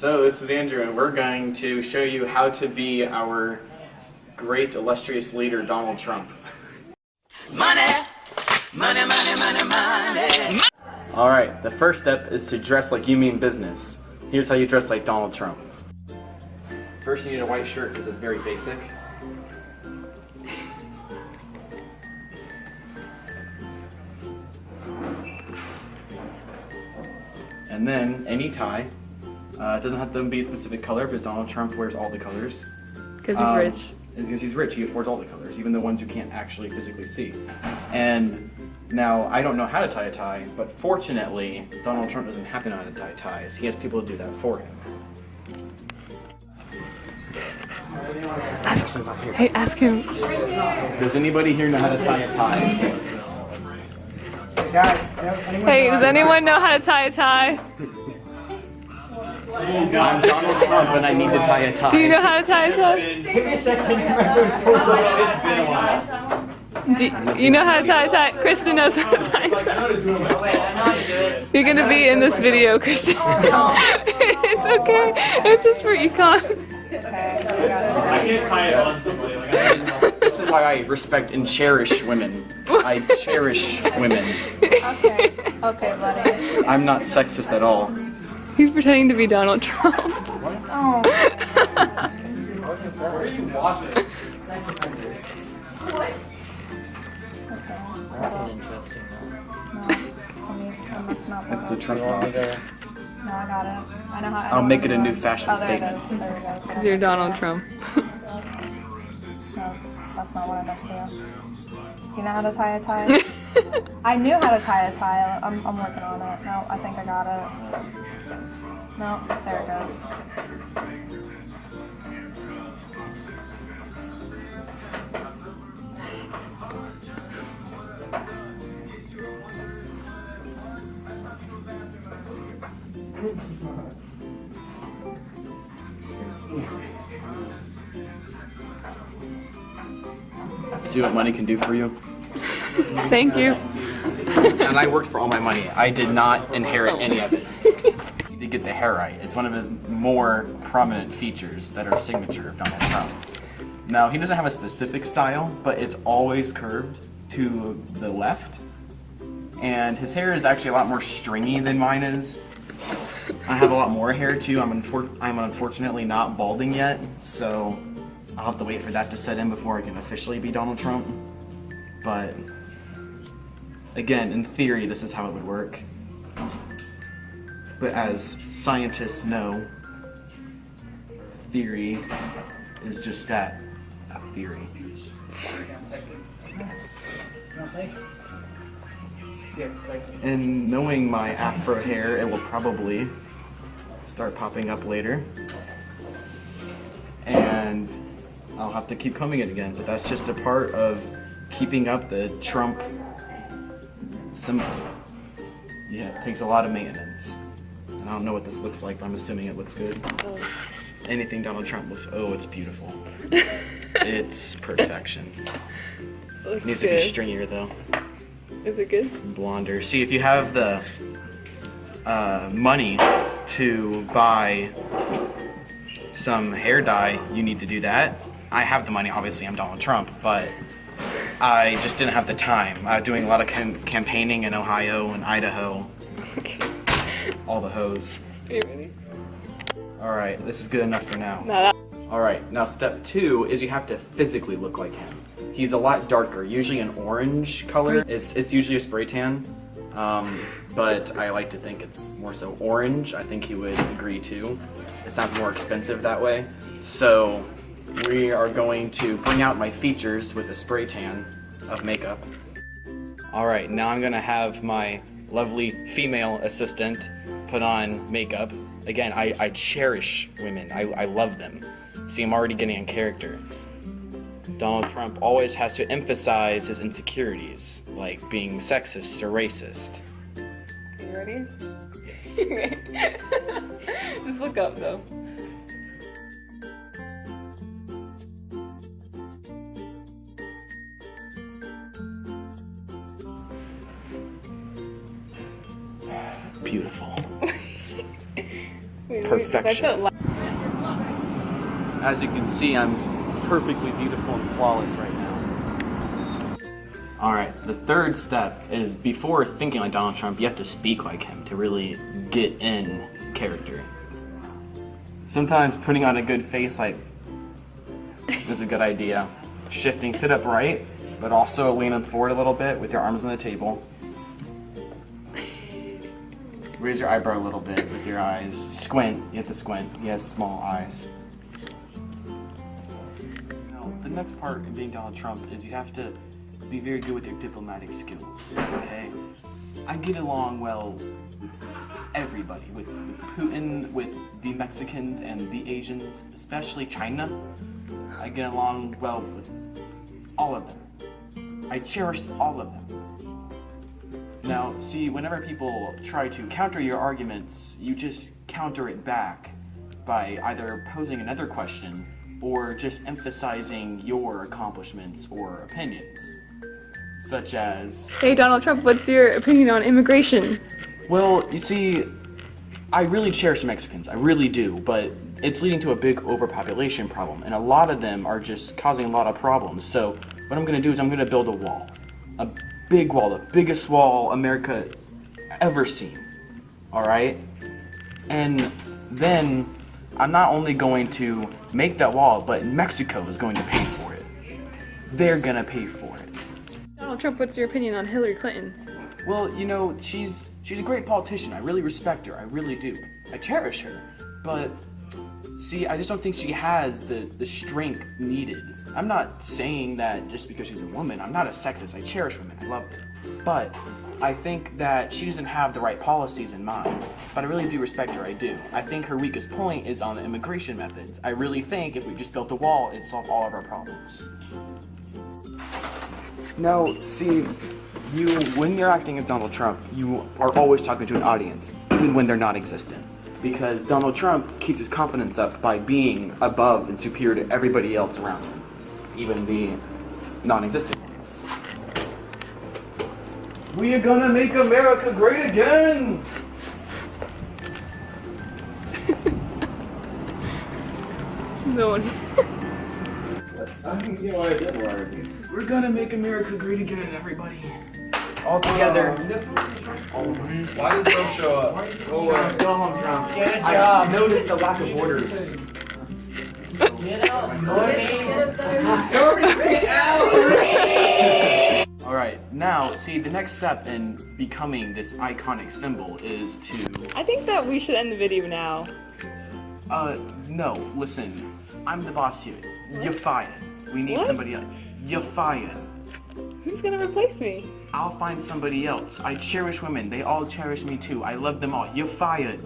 So this is Andrew, and we're going to show you how to be our great illustrious leader, Donald Trump. Money, money, money, money, money. Alright, the first step is to dress like you mean business. Here's how you dress like Donald Trump. First you need a white shirt because it's very basic. And then any tie. It doesn't have to be a specific color because Donald Trump wears all the colors. Because he's rich. Because he's rich, he affords all the colors, even the ones you can't actually physically see. And now, I don't know how to tie a tie, but fortunately, Donald Trump doesn't have to know how to tie ties. He has people to do that for him. Ask him. Does anybody here know how to tie a tie? Hey, does anyone know how to tie a tie? I'm Donald Trump and I need to tie a tie. Do you know how to tie a tie? Do you know how to tie a tie? Kristen knows how to tie a tie. You're gonna be in this video, Kristen. It's okay. It's just for econ. I can't tie it on somebody. This is why I respect and cherish women. I cherish women. Okay, buddy. I'm not sexist at all. He's pretending to be Donald Trump. Oh. Where are you watching? It's the Trump song. No, I got it. I know how. I'll make it a new fashion Oh, there it statement. is. There we go. Because you're Donald Trump. No, that's not what I meant to do. Do you know how to tie a tie? I knew how to tie a tie. I'm working on it. No, I think I got it. No, there it goes. See what money can do for you? Thank you. And I worked for all my money. I did not inherit any of it. You need to get the hair right. It's one of his more prominent features that are a signature of Donald Trump. Now, he doesn't have a specific style, but it's always curved to the left. And his hair is actually a lot more stringy than mine is. I have a lot more hair too. I'm unfortunately not balding yet, so I'll have to wait for that to set in before I can officially be Donald Trump. But again, in theory, this is how it would work. But as scientists know, theory is just that, a theory. And knowing my afro hair, it will probably start popping up later. And I'll have to keep combing it again, but that's just a part of keeping up the Trump symbol. Yeah, it takes a lot of maintenance. And I don't know what this looks like, but I'm assuming it looks good. Anything Donald Trump looks, oh, it's beautiful. It's perfection. It needs to be stringier though. Is it good? Blonder. See, if you have the money to buy some hair dye, you need to do that. I have the money, obviously I'm Donald Trump, but I just didn't have the time. I was doing a lot of campaigning in Ohio and Idaho. All the hoes. Are you ready? Alright, this is good enough for now. No, Alright, now step 2 is you have to physically look like him. He's a lot darker, usually an orange color. It's usually a spray tan, but I like to think it's more so orange. I think he would agree too. It sounds more expensive that way. So we are going to bring out my features with a spray tan of makeup. Alright, now I'm gonna have my lovely female assistant put on makeup. Again, I cherish women. I love them. See, I'm already getting in character. Donald Trump always has to emphasize his insecurities, like being sexist or racist. you ready? Yes. Just look up though. Beautiful. Wait, perfection. As you can see, I'm perfectly beautiful and flawless right now. Alright, the third step is before thinking like Donald Trump, you have to speak like him to really get in character. Sometimes putting on a good face like is a good idea. Shifting, sit up right, but also leaning forward a little bit with your arms on the table. Raise your eyebrow a little bit with your eyes. Squint, you have to squint. He has small eyes. Now, the next part in being Donald Trump is you have to be very good with your diplomatic skills, okay? I get along well with everybody, with Putin, with the Mexicans and the Asians, especially China. I get along well with all of them. I cherish all of them. Now, see, whenever people try to counter your arguments, you just counter it back by either posing another question or just emphasizing your accomplishments or opinions. Such as, Hey Donald Trump, what's your opinion on immigration? well, you see, I really cherish Mexicans, I really do, but it's leading to a big overpopulation problem, and a lot of them are just causing a lot of problems. So what I'm gonna do is I'm gonna build a wall. A big wall, the biggest wall America ever seen, alright? And then I'm not only going to make that wall, but Mexico is going to pay for it. They're gonna pay for it. Donald Trump, what's your opinion on Hillary Clinton? Well, you know, she's a great politician. I really respect her. I really do. I cherish her. But see, I just don't think she has the strength needed. I'm not saying that just because she's a woman. I'm not a sexist. I cherish women. I love them. But I think that she doesn't have the right policies in mind. But I really do respect her. I do. I think her weakest point is on the immigration methods. I really think if we just built a wall, it'd solve all of our problems. Now, see, when you're acting as Donald Trump, you are always talking to an audience, even when they're not existent. Because Donald Trump keeps his confidence up by being above and superior to everybody else around him, even the non-existent ones. We are gonna make America great again! No one. We're gonna make America great again, everybody. All together. Why did Trump show up? Go away. Go home, Trump. Good I job. noticed the lack of orders. Alright, now, see, the next step in becoming this iconic symbol is to... I think that we should end the video now. No, listen. I'm the boss here. You're fired. We need What? somebody else. You're fired. Who's gonna replace me? I'll find somebody else. I cherish women. They all cherish me too. I love them all. You're fired.